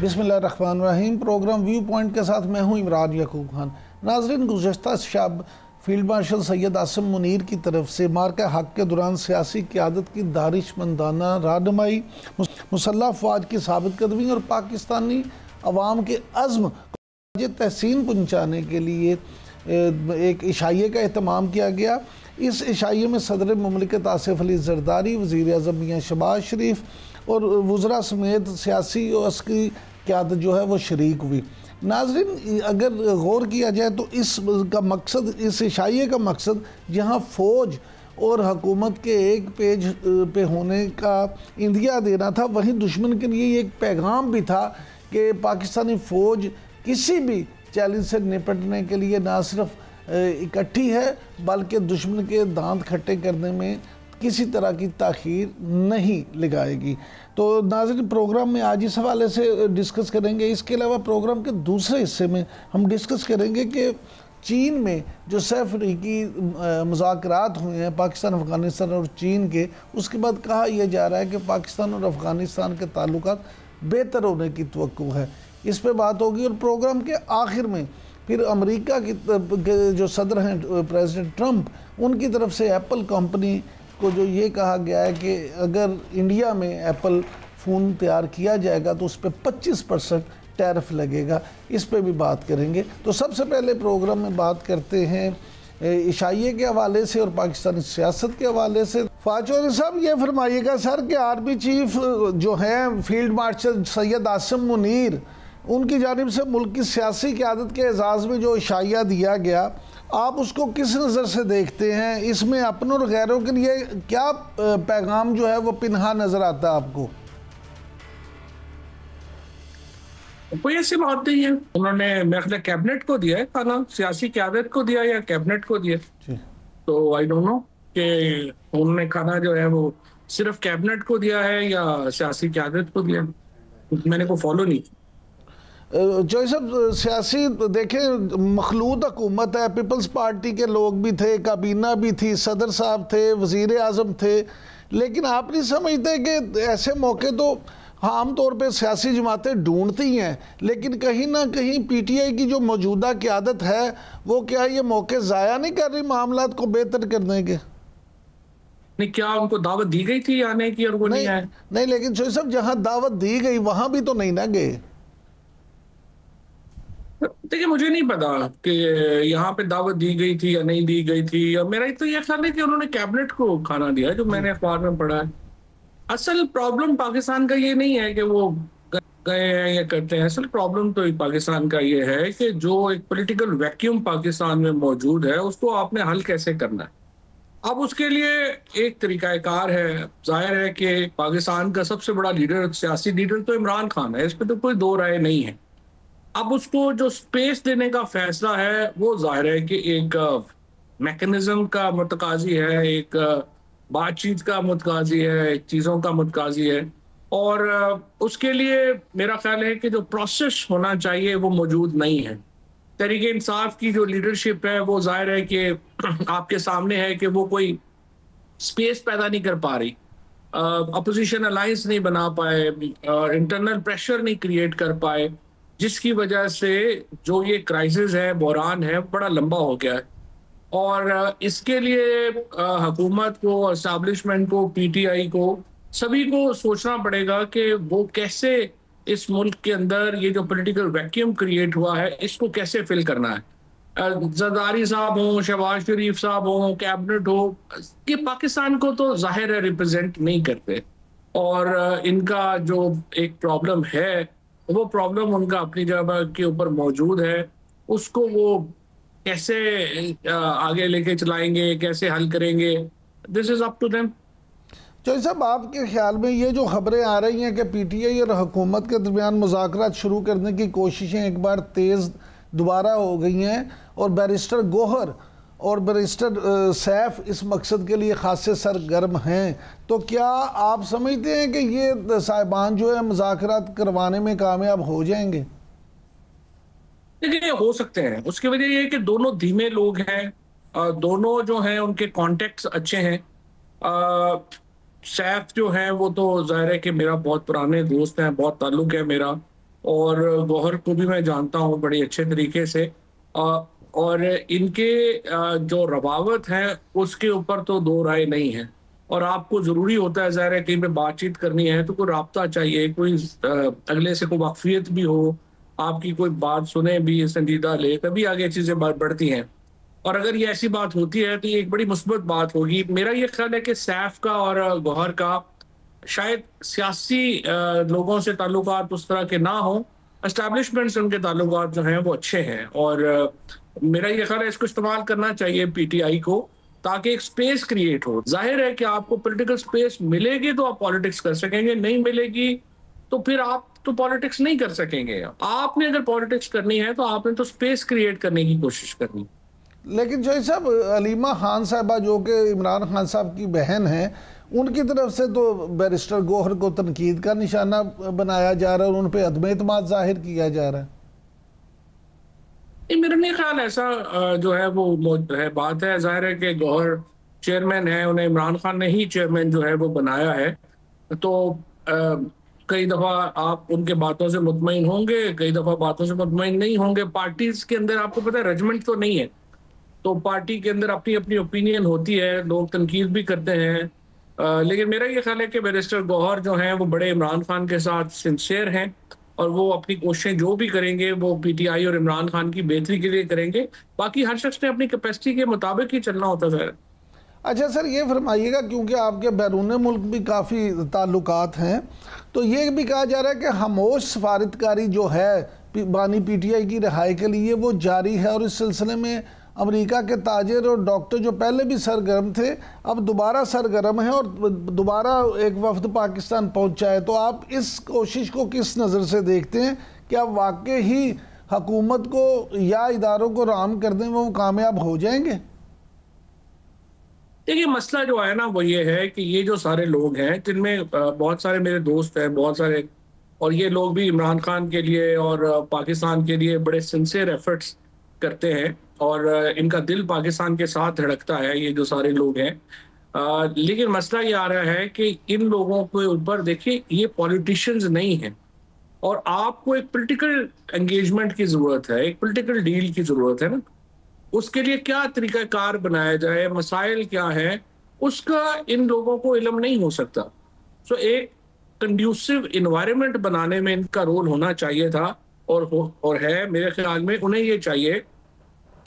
बिस्मिल्लाहिर्रहमानिर्रहीम। Programme view point के साथ मैं हूं इमरान याकूब खान। नाजरीन, गुज़श्ता शब फील्ड मार्शल सैयद आसिम मुनीर की तरफ से मार्का हक के दौरान सियासी क़यादत की दानिशमंदाना रहनुमाई, मुसल्लह अफवाज की साबित कदमी और पाकिस्तानी अवाम के अज़्म को तहसीन पहुँचाने के लिए एक इशाइये का एहतमाम किया गया। इस इशाइये में सदर मुमलिकत आसिफ अली ज़रदारी, वज़ीर आज़म मियां शहबाज शरीफ और वज़रा समेत सियासी और अस्करी क़यादत जो है वो शरीक हुई। नाज़रीन, अगर गौर किया जाए तो इसका मकसद, इस इशाइये का मकसद जहाँ फ़ौज और हुकूमत के एक पेज पे होने का इंदिया देना था, वहीं दुश्मन के लिए एक पैगाम भी था कि पाकिस्तानी फ़ौज किसी भी चैलेंज से निपटने के लिए ना सिर्फ इकट्ठी है बल्कि दुश्मन के दांत खट्टे करने में किसी तरह की ताख़ीर नहीं लगाएगी। तो नाज़रीन, प्रोग्राम में आज इस हवाले से डिस्कस करेंगे। इसके अलावा प्रोग्राम के दूसरे हिस्से में हम डिस्कस करेंगे कि चीन में जो सहअफ़रीकी मुज़ाकरात हुए हैं पाकिस्तान, अफ़गानिस्तान और चीन के, उसके बाद कहा यह जा रहा है कि पाकिस्तान और अफ़गानिस्तान के ताल्लुकात बेहतर होने की तवक्को है। इस पर बात होगी। और प्रोग्राम के आखिर में फिर अमेरिका की जो सदर हैं प्रेसिडेंट ट्रंप, उनकी तरफ से एप्पल कंपनी को जो ये कहा गया है कि अगर इंडिया में एप्पल फ़ोन तैयार किया जाएगा तो उस पर 25% टैरिफ लगेगा। इस पे भी बात करेंगे। तो सबसे पहले प्रोग्राम में बात करते हैं इशाइये के हवाले से और पाकिस्तानी सियासत के हवाले से। फाचौरी साहब, ये फरमाइएगा सर कि आर्मी चीफ जो हैं फील्ड मार्शल सैयद आसिम मुनीर, उनकी जानिब से मुल्क की सियासी क़यादत के एजाज़ में जो इशाइया दिया गया, आप उसको किस नज़र से देखते हैं? इसमें अपनों और गैरों के लिए क्या पैगाम जो है वो पिन्हा नज़र आता है आपको? कोई ऐसी बात नहीं है। उन्होंने मेरे ख्याल कैबिनेट को दिया है खाना, सियासी क़यादत को दिया या कैबिनेट को दिया, तो आई डोंट नो कि उन्होंने खाना जो है वो सिर्फ कैबिनेट को दिया है या सियासी क़यादत को दिया। मैंने को फॉलो नहीं। जो सब सियासी देखें, मखलूत हुकूमत है, पीपल्स पार्टी के लोग भी थे, काबीना भी थी, सदर साहब थे, वज़ीर आज़म थे, लेकिन आप नहीं समझते कि ऐसे मौके तो आम तौर पे सियासी जमातें ढूंढती हैं, लेकिन कहीं ना कहीं पीटीआई की जो मौजूदा क़यादत है वो क्या ये मौके ज़ाया नहीं कर रही मामलात को बेहतर करने के? नहीं, क्या उनको दावत दी गई थी आने की और वो नहीं आए? नहीं, लेकिन जो सब जहाँ दावत दी गई वहाँ भी तो नहीं ना गए। देखिए, मुझे नहीं पता कि यहाँ पे दावत दी गई थी या नहीं दी गई थी। और मेरा तो ये ख्याल है कि उन्होंने कैबिनेट को खाना दिया, जो मैंने अखबार में पढ़ा है। असल प्रॉब्लम पाकिस्तान का ये नहीं है कि वो गए हैं या करते हैं। असल प्रॉब्लम तो पाकिस्तान का ये है कि जो एक पॉलिटिकल वैक्यूम पाकिस्तान में मौजूद है उसको आपने हल कैसे करना है। अब उसके लिए एक तरीकाकार है। जाहिर है कि पाकिस्तान का सबसे बड़ा लीडर, सियासी लीडर तो इमरान खान है, इस पर तो कोई दो राय नहीं है। अब उसको जो स्पेस देने का फैसला है वो जाहिर है कि एक मैकेनिज्म का मुतकाजी है, एक बातचीत का मुतकाजी है, एक चीज़ों का मुतकाजी है। और उसके लिए मेरा ख्याल है कि जो प्रोसेस होना चाहिए वो मौजूद नहीं है। तहरीक इंसाफ की जो लीडरशिप है वो जाहिर है कि आपके सामने है कि वो कोई स्पेस पैदा नहीं कर पा रही, अपोजिशन अलायंस नहीं बना पाए, इंटरनल प्रेशर नहीं क्रिएट कर पाए, जिसकी वजह से जो ये क्राइसिस है, बहरान है, बड़ा लंबा हो गया है। और इसके लिए हुकूमत को, एस्टैब्लिशमेंट को, पीटीआई को, सभी को सोचना पड़ेगा कि वो कैसे इस मुल्क के अंदर ये जो पॉलिटिकल वैक्यूम क्रिएट हुआ है इसको कैसे फिल करना है। जरदारी साहब हो, शहबाज शरीफ साहब हो, कैबिनेट हो, ये पाकिस्तान को तो जाहिर है रिप्रेजेंट नहीं करते। और इनका जो एक प्रॉब्लम है वो प्रॉब्लम उनका अपनी जगह के ऊपर मौजूद है। उसको वो कैसे आगे लेके चलाएंगे, कैसे हल करेंगे, this is up to them. Chaudhary साहब, आपके ख्याल में ये जो खबरें आ रही हैं कि पीटीआई और हुकूमत के दरमियान मुज़ाकरात शुरू करने की कोशिशें एक बार तेज़ दोबारा हो गई हैं और बैरिस्टर गोहर और बैरिस्टर सैफ इस मकसद के लिए खासे सरगर्म हैं, तो क्या आप समझते हैं कि ये साहिबान जो है मुज़ाकरात करवाने में कामयाब हो जाएंगे? देखिए, हो सकते हैं। उसकी वजह ये है कि दोनों धीमे लोग हैं, दोनों जो हैं उनके कॉन्टेक्ट्स अच्छे हैं। सैफ जो है वो तो जाहिर है कि मेरा बहुत पुराने दोस्त हैं, बहुत ताल्लुक है मेरा। और गौहर को भी मैं जानता हूँ बड़े अच्छे तरीके से। और इनके जो रवावत है उसके ऊपर तो दो राय नहीं है। और आपको ज़रूरी होता है, ज़ाहिर है कहीं पे बातचीत करनी है तो कोई राब्ता चाहिए, कोई अगले से कोई वाकफियत भी हो, आपकी कोई बात सुने भी, संजीदा ले, तभी आगे चीज़ें बढ़ती हैं। और अगर ये ऐसी बात होती है तो ये एक बड़ी मुस्बत बात होगी। मेरा ये ख्याल है कि सैफ का और गौहर का शायद सियासी लोगों से ताल्लुकात उस तरह के ना हो, एस्टैब्लिशमेंट से उनके ताल्लुकात जो हैं वो अच्छे हैं। और मेरा ये ख्याल है इसको इस्तेमाल करना चाहिए पीटीआई को, ताकि एक स्पेस क्रिएट हो। जाहिर है कि आपको पॉलिटिकल स्पेस मिलेगी तो आप पॉलिटिक्स कर सकेंगे, नहीं मिलेगी तो फिर आप तो पॉलिटिक्स नहीं कर सकेंगे। आपने अगर पॉलिटिक्स करनी है तो आपने तो स्पेस क्रिएट करने की कोशिश करनी। लेकिन जो साहब, अलीमा खान साहबा जो कि इमरान खान साहब की बहन हैं, उनकी तरफ से तो बैरिस्टर गौहर को तनकीद का निशाना बनाया जा रहा है और उन पर अदम एतमाद जाहिर किया जा रहा है। मेरा नहीं ख्याल ऐसा जो है वो है बात है। जाहिर है कि गौहर चेयरमैन है, उन्हें इमरान खान ने ही चेयरमैन जो है वो बनाया है। तो कई दफ़ा आप उनके बातों से मुतमईन होंगे, कई दफ़ा बातों से मुतमईन नहीं होंगे। पार्टीज के अंदर आपको पता है रजमेंट तो नहीं है, तो पार्टी के अंदर अपनी अपनी ओपिनियन होती है, लोग तनकीद भी करते हैं। लेकिन मेरा ये ख्याल है कि बैरिस्टर गौहर जो हैं वो बड़े इमरान खान के साथ सिंसियर हैं और वो अपनी कोशिशें जो भी करेंगे वो पीटीआई और इमरान खान की बेहतरी के लिए करेंगे। बाकी हर शख्स ने अपनी कैपेसिटी के मुताबिक ही चलना होता है। अच्छा सर, ये फरमाइएगा, क्योंकि आपके बैरून मुल्क भी काफ़ी ताल्लुकात हैं, तो ये भी कहा जा रहा है कि खामोश सफारतकारी जो है बानी पीटीआई की रिहाई के लिए वो जारी है, और इस सिलसिले में अमेरिका के ताजिर और डॉक्टर जो पहले भी सरगर्म थे अब दोबारा सरगर्म हैं और दोबारा एक वफ्द पाकिस्तान पहुंचा है। तो आप इस कोशिश को किस नज़र से देखते हैं? क्या वाकई ही हुकूमत को या इदारों को राम करने में वो कामयाब हो जाएंगे? देखिए, मसला जो है ना वो ये है कि ये जो सारे लोग हैं, जिनमें बहुत सारे मेरे दोस्त हैं, बहुत सारे, और ये लोग भी इमरान खान के लिए और पाकिस्तान के लिए बड़े सिंसियर एफर्ट्स करते हैं और इनका दिल पाकिस्तान के साथ धड़कता है, ये जो सारे लोग हैं। लेकिन मसला ये आ रहा है कि इन लोगों के ऊपर देखिए, ये पॉलिटिशियंस नहीं हैं और आपको एक पॉलिटिकल एंगेजमेंट की ज़रूरत है, एक पॉलिटिकल डील की ज़रूरत है ना। उसके लिए क्या तरीकाकार बनाया जाए, मसाइल क्या है, उसका इन लोगों को इल्म नहीं हो सकता। सो एक कंड्यूसिव इन्वायरमेंट बनाने में इनका रोल होना चाहिए था और है। मेरे ख्याल में उन्हें ये चाहिए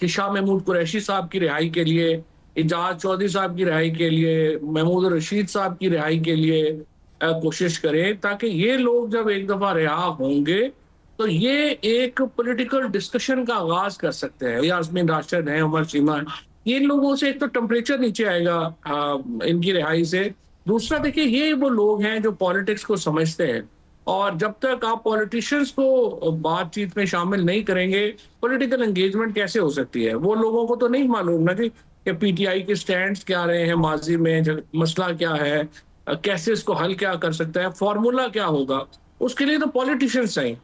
कि शाह महमूद कुरैशी साहब की रिहाई के लिए, इजाज चौधरी साहब की रिहाई के लिए, महमूद रशीद साहब की रिहाई के लिए कोशिश करें, ताकि ये लोग जब एक दफा रिहा होंगे तो ये एक पॉलिटिकल डिस्कशन का आगाज कर सकते हैं। यास्मीन राशिद है, उमर चीमा है, ये लोगों से एक तो टेम्परेचर नीचे आएगा इनकी रिहाई से। दूसरा देखिए, ये वो लोग हैं जो पॉलिटिक्स को समझते हैं और जब तक आप पॉलिटिशियंस को बातचीत में शामिल नहीं करेंगे, पॉलिटिकल एंगेजमेंट कैसे हो सकती है? वो लोगों को तो नहीं मालूम ना कि पीटीआई के स्टैंड्स क्या रहे हैं माजी में, मसला क्या है, कैसे इसको हल क्या कर सकता है, फॉर्मूला क्या होगा, उसके लिए तो पॉलिटिशियंस चाहिए।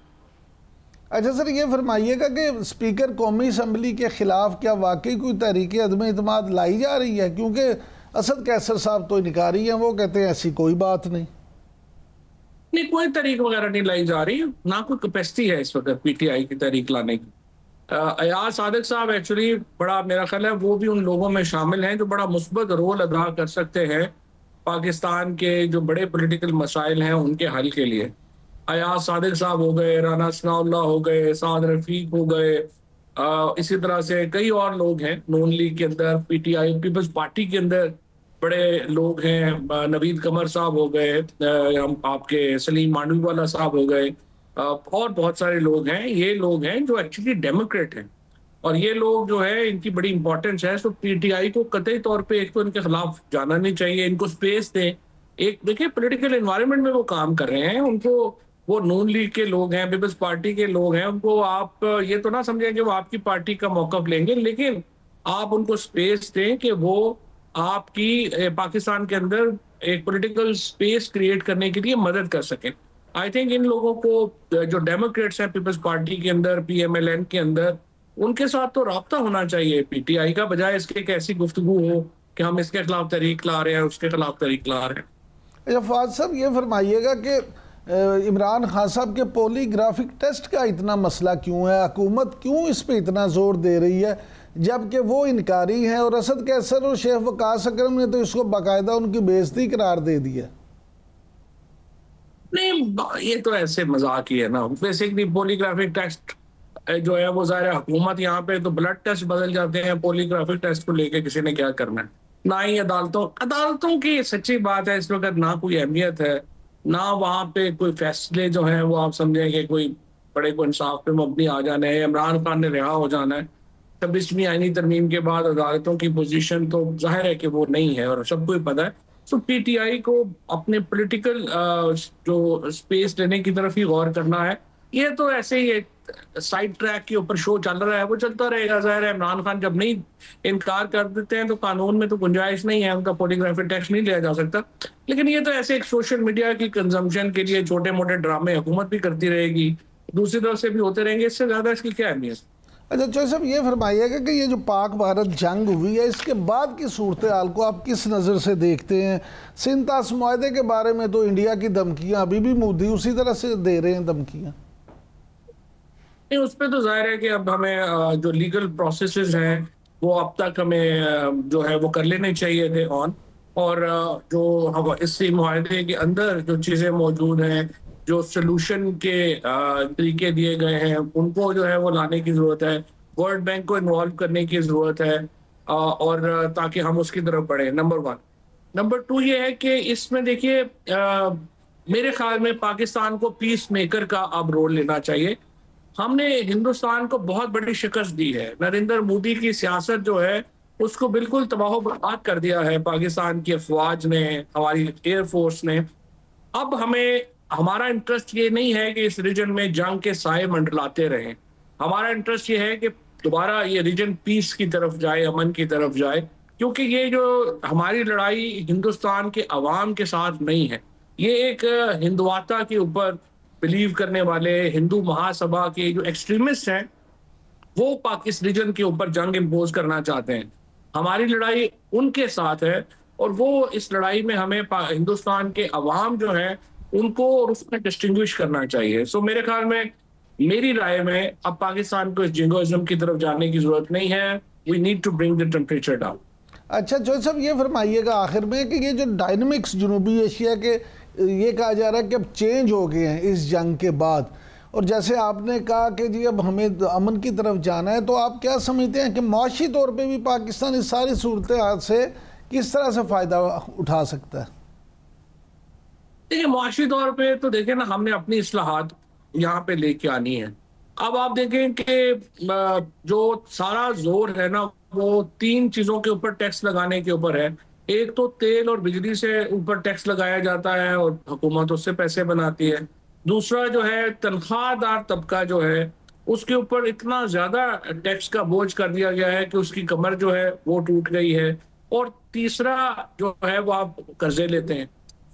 अच्छा सर, ये फरमाइएगा कि स्पीकर कौमी असम्बली के खिलाफ क्या वाकई कोई तहरीक अदम एतमाद लाई जा रही है? क्योंकि असद कैसर साहब तो इनकारी हैं, वो कहते हैं ऐसी कोई बात नहीं। नहीं, कोई तहरीक वगैरह नहीं लाई जा रही, ना कोई कैपेसिटी है इस वक्त पीटीआई की तहरीक लाने की। अयाज सादिक साहब एक्चुअली बड़ा, मेरा ख्याल है वो भी उन लोगों में शामिल हैं जो बड़ा मुस्बत रोल अदा कर सकते हैं पाकिस्तान के जो बड़े पॉलिटिकल मसाइल हैं उनके हल के लिए। अयाज सादिक साहब हो गए, राना सनाउल्लाह हो गए, साद रफीक हो गए, इसी तरह से कई और लोग हैं नून लीग के अंदर, पीटीआई पीपल्स पार्टी के अंदर बड़े लोग हैं, नवीद कमर साहब हो गए, हम आपके सलीम मांडवीवाला साहब हो गए, और बहुत सारे लोग हैं। ये लोग हैं जो एक्चुअली डेमोक्रेट हैं और ये लोग जो है इनकी बड़ी इंपॉर्टेंस है। तो पीटीआई को कतई तौर पे एक तो इनके खिलाफ जाना नहीं चाहिए, इनको स्पेस दें। एक देखिए, पॉलिटिकल एनवायरनमेंट में वो काम कर रहे हैं, उनको, वो नून लीग के लोग हैं, पीपल्स पार्टी के लोग हैं, उनको आप ये तो ना समझें कि वो आपकी पार्टी का मौकफ लेंगे, लेकिन आप उनको स्पेस दें कि वो आपकी पाकिस्तान के अंदर एक पॉलिटिकल स्पेस क्रिएट करने के लिए मदद कर सकें। आई थिंक इन लोगों को, जो डेमोक्रेट्स हैं पीपल्स पार्टी के अंदर, पीएमएलएन के अंदर, उनके साथ तो राब्ता होना चाहिए पीटीआई का, बजाय इसके एक ऐसी गुफ्तगू हो कि हम इसके खिलाफ तहरीक ला रहे हैं, उसके खिलाफ तहरीक ला रहे हैं। अच्छा फवाद साहब, ये फरमाइएगा कि इमरान खान साहब के पॉलीग्राफिक टेस्ट का इतना मसला क्यों है? हुकूमत क्यों इस पे इतना जोर दे रही है जबकि वो इनकारी हैं? और असद कैसर और शेख वकास अकरम ने तो इसको बाकायदा उनकी बेइज्जती करार दे दिया। नहीं, ये तो ऐसे मजाक ही है ना। बेसिकली पॉलीग्राफिक टेस्ट जो है वो ज़ाहिर है हुकूमत यहाँ पे तो ब्लड टेस्ट बदल जाते हैं, पॉलीग्राफिक टेस्ट को लेके किसी ने क्या करना है। ना ही अदालतों की सच्ची बात है इस वक्त ना कोई अहमियत है, ना वहाँ पे कोई फैसले जो है वो आप समझेंगे कोई बड़े को इंसाफ पे मबनी आ जाना है, इमरान खान ने रिहा हो जाना है। 26वीं आईनी तरमीम के बाद अदालतों की पोजीशन तो जाहिर है कि वो नहीं है और सबको ही पता है। तो पीटीआई को अपने पॉलिटिकल जो स्पेस लेने की तरफ ही गौर करना है। ये तो ऐसे ही एक साइड ट्रैक के ऊपर शो चल रहा है, वो चलता रहेगा। जाहिर है इमरान खान जब नहीं इनकार कर देते हैं तो कानून में तो गुंजाइश नहीं है, उनका पॉलीग्राफिक टेस्ट नहीं लिया जा सकता। लेकिन ये तो ऐसे एक सोशल मीडिया की कंजम्पशन के लिए छोटे मोटे ड्रामे हुकूमत भी करती रहेगी, दूसरी तरफ से भी होते रहेंगे, इससे ज्यादा इसकी क्या अहमियत। अच्छा चौधरी साहब, ये फरमाइएगा कि ये जो पाक भारत जंग हुई है इसके बाद की सूरत हाल को आप किस नज़र से देखते हैं? सिंतास मुआहदे के बारे में तो इंडिया की धमकियां अभी भी मोदी उसी तरह से दे रहे हैं धमकियां। नहीं, उस पर तो जाहिर है कि अब हमें जो लीगल प्रोसेसेस हैं वो अब तक हमें जो है वो कर लेने चाहिए थे ऑन। और जो हम इस मुआहदे के अंदर जो चीज़ें मौजूद हैं, जो सोल्यूशन के तरीके दिए गए हैं, उनको जो है वो लाने की ज़रूरत है, वर्ल्ड बैंक को इन्वॉल्व करने की ज़रूरत है, और ताकि हम उसकी तरफ बढ़े। नंबर 1। नंबर 2 ये है कि इसमें देखिए मेरे ख्याल में पाकिस्तान को पीस मेकर का अब रोल लेना चाहिए। हमने हिंदुस्तान को बहुत बड़ी शिकस्त दी है। नरेंद्र मोदी की सियासत जो है उसको बिल्कुल तबाह बर्बाद कर दिया है पाकिस्तान की अफवाज ने, हमारी एयरफोर्स ने। अब हमें हमारा इंटरेस्ट ये नहीं है कि इस रीजन में जंग के साए मंडलाते रहें। हमारा इंटरेस्ट ये है कि दोबारा ये रीजन पीस की तरफ जाए, अमन की तरफ जाए, क्योंकि ये जो हमारी लड़ाई हिंदुस्तान के अवाम के साथ नहीं है, ये एक हिंदुआता के ऊपर बिलीव करने वाले हिंदू महासभा के जो एक्सट्रीमिस्ट हैं वो इस रीजन के ऊपर जंग इम्पोज करना चाहते हैं। हमारी लड़ाई उनके साथ है और वो इस लड़ाई में हमें हिंदुस्तान के अवाम जो है उनको और उसमें डिस्टिंग्विश करना चाहिए। सो मेरे ख्याल में, मेरी राय में, अब पाकिस्तान को इस जिंगोइज्म की तरफ जाने की जरूरत नहीं है। We need to bring the temperature down. अच्छा चौधरी साहब, ये फरमाइएगा आखिर में कि ये जो डायनामिक्स जनूबी एशिया के, ये कहा जा रहा है कि अब चेंज हो गए हैं इस जंग के बाद, और जैसे आपने कहा कि जी अब हमें अमन की तरफ जाना है, तो आप क्या समझते हैं कि माशी तौर पे भी पाकिस्तान इस सारी सूरत हाल से किस तरह से फ़ायदा उठा सकता है? देखिए, मुआशी तौर पे तो देखें ना, हमने अपनी इस्लाहात यहाँ पे लेके आनी है। अब आप देखें कि जो सारा जोर है ना वो 3 चीज़ों के ऊपर टैक्स लगाने के ऊपर है। एक तो तेल और बिजली से ऊपर टैक्स लगाया जाता है और हुकूमत उससे पैसे बनाती है। दूसरा जो है तनख्वाहदार तबका जो है उसके ऊपर इतना ज्यादा टैक्स का बोझ कर दिया गया है कि उसकी कमर जो है वो टूट गई है। और तीसरा जो है वो आप कर्जे लेते हैं।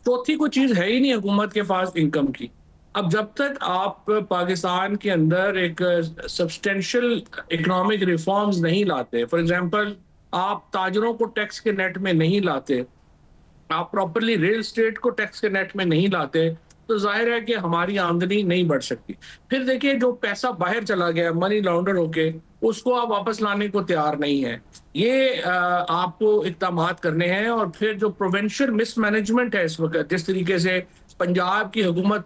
चौथी कोई चीज है ही नहीं हुकूमत के पास इनकम की। अब जब तक आप पाकिस्तान के अंदर एक सब्सटेंशियल इकोनॉमिक रिफॉर्म्स नहीं लाते, फॉर एग्जांपल आप ताजरों को टैक्स के नेट में नहीं लाते, आप प्रॉपरली रियल एस्टेट को टैक्स के नेट में नहीं लाते, तो जाहिर है कि हमारी आमदनी नहीं बढ़ सकती। फिर देखिए, जो पैसा बाहर चला गया मनी लॉन्डर होके, उसको आप वापस लाने को तैयार नहीं है। ये आपको इक़दामात करने हैं। और फिर जो प्रोविंशियल मिसमैनेजमेंट है इस वक्त, जिस तरीके से पंजाब की हुकूमत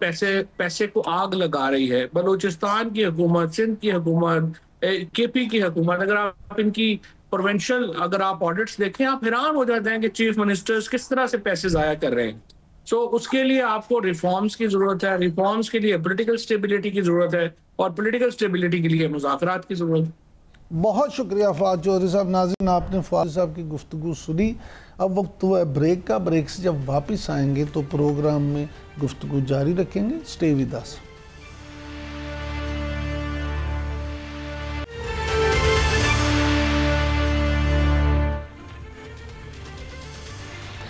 पैसे को आग लगा रही है, बलूचिस्तान की हुकूमत, सिंध की हुकूमत, केपी की हुकूमत, अगर आप इनकी प्रोविंशियल अगर आप ऑडिट्स देखें, आप हैरान हो जाते हैं कि चीफ मिनिस्टर्स किस तरह से पैसे जाया कर रहे हैं। सो उसके लिए आपको रिफॉर्म्स की जरूरत है, रिफॉर्म्स के लिए पॉलिटिकल स्टेबिलिटी की जरूरत है, और पॉलिटिकल स्टेबिलिटी के लिए मुज़ाकरात की जरूरत है। बहुत शुक्रिया फवाद चौधरी साहब। नाज़रीन, आपने फवाद साहब की गुफ्तगू सुनी। अब वक्त हुआ है ब्रेक का। ब्रेक से जब वापस आएंगे तो प्रोग्राम में गुफ्तगू जारी रखेंगे। Stay with us.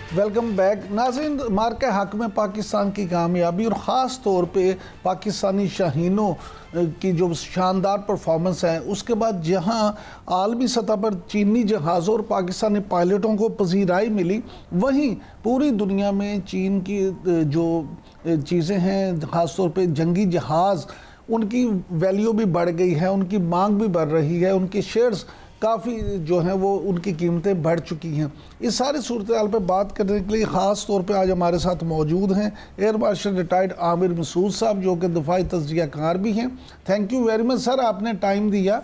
Welcome back नाज़रीन। मार्के हक में पाकिस्तान की कामयाबी और ख़ास तौर पे पाकिस्तानी शाहीनों की जो शानदार परफॉर्मेंस है, उसके बाद जहां आलमी सतह पर चीनी जहाज़ों और पाकिस्तानी पायलटों को पजीराई मिली, वहीं पूरी दुनिया में चीन की जो चीज़ें हैं, ख़ास तौर पे जंगी जहाज़, उनकी वैल्यू भी बढ़ गई है, उनकी मांग भी बढ़ रही है, उनके शेयर्स काफ़ी जो हैं वो उनकी कीमतें बढ़ चुकी हैं। इस सारी सूरत हाल पर बात करने के लिए ख़ास तौर पे आज हमारे साथ मौजूद हैं air marshal retired Aamir Masood साहब, जो कि दफाई तज्जिया कार भी हैं। Thank you very much sir, आपने टाइम दिया।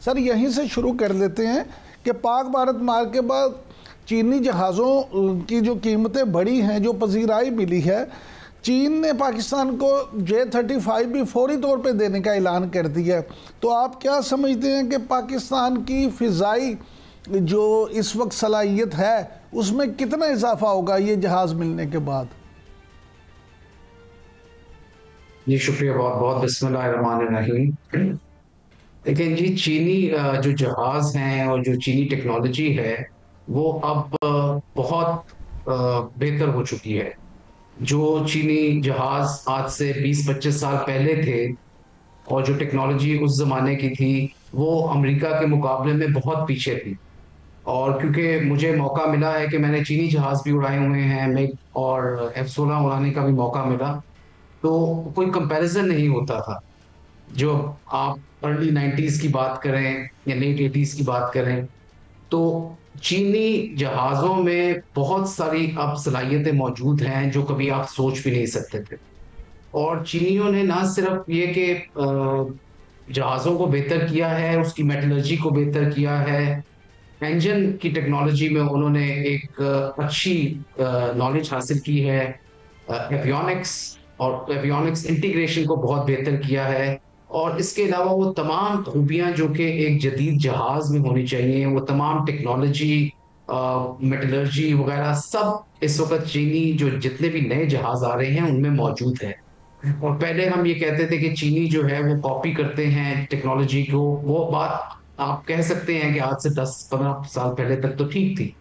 सर यहीं से शुरू कर लेते हैं कि पाक भारत मार के बाद चीनी जहाज़ों की जो कीमतें बढ़ी हैं, जो पजीराई मिली है, चीन ने पाकिस्तान को J-35 भी फौरी तौर पे देने का ऐलान कर दिया है। तो आप क्या समझते हैं कि पाकिस्तान की फ़िज़ाई जो इस वक्त सलाहियत है, उसमें कितना इजाफा होगा ये जहाज़ मिलने के बाद? जी शुक्रिया बहुत बहुत। बिस्मिल्लाहिर्रहमानिर्रहीम। लेकिन जी चीनी जो जहाज़ हैं और जो चीनी टेक्नोलॉजी है वो अब बहुत बेहतर हो चुकी है। जो चीनी जहाज आज से 20-25 साल पहले थे और जो टेक्नोलॉजी उस जमाने की थी वो अमेरिका के मुकाबले में बहुत पीछे थी। और क्योंकि मुझे मौका मिला है कि मैंने चीनी जहाज भी उड़ाए हुए हैं, मैं और F-16 उड़ाने का भी मौका मिला, तो कोई कंपैरिजन नहीं होता था। जो आप अर्ली 90s की बात करें या लेट 80s की बात करें, तो चीनी जहाज़ों में बहुत सारी अब सलाहियतें मौजूद हैं जो कभी आप सोच भी नहीं सकते थे। और चीनियों ने ना सिर्फ ये कि जहाज़ों को बेहतर किया है, उसकी मेटलर्जी को बेहतर किया है, इंजन की टेक्नोलॉजी में उन्होंने एक अच्छी नॉलेज हासिल की है, एवियोनिक्स और एवियोनिक्स इंटीग्रेशन को बहुत बेहतर किया है। और इसके अलावा वो तमाम खूबियां जो कि एक जदीद जहाज में होनी चाहिए, वो तमाम टेक्नोलॉजी, मेटलर्जी वगैरह सब इस वक्त चीनी जो जितने भी नए जहाज आ रहे हैं उनमें मौजूद है। और पहले हम ये कहते थे कि चीनी जो है वो कॉपी करते हैं टेक्नोलॉजी को, वो बात आप कह सकते हैं कि आज से 10-15 साल पहले तक तो ठीक थी।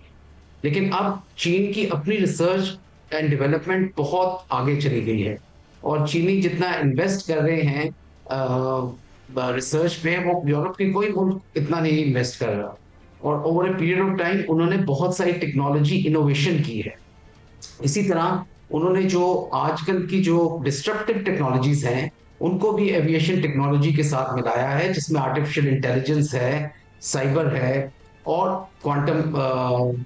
लेकिन अब चीन की अपनी रिसर्च एंड डेवलपमेंट बहुत आगे चली गई है और चीनी जितना इन्वेस्ट कर रहे हैं रिसर्च में, वो यूरोप की कोई मुल्क इतना नहीं इन्वेस्ट कर रहा। और over a period of time उन्होंने बहुत सारी टेक्नोलॉजी इनोवेशन की है। इसी तरह उन्होंने जो आजकल की जो डिस्ट्रप्टिव टेक्नोलॉजीज हैं उनको भी एविएशन टेक्नोलॉजी के साथ मिलाया है, जिसमें आर्टिफिशियल इंटेलिजेंस है, साइबर है और क्वांटम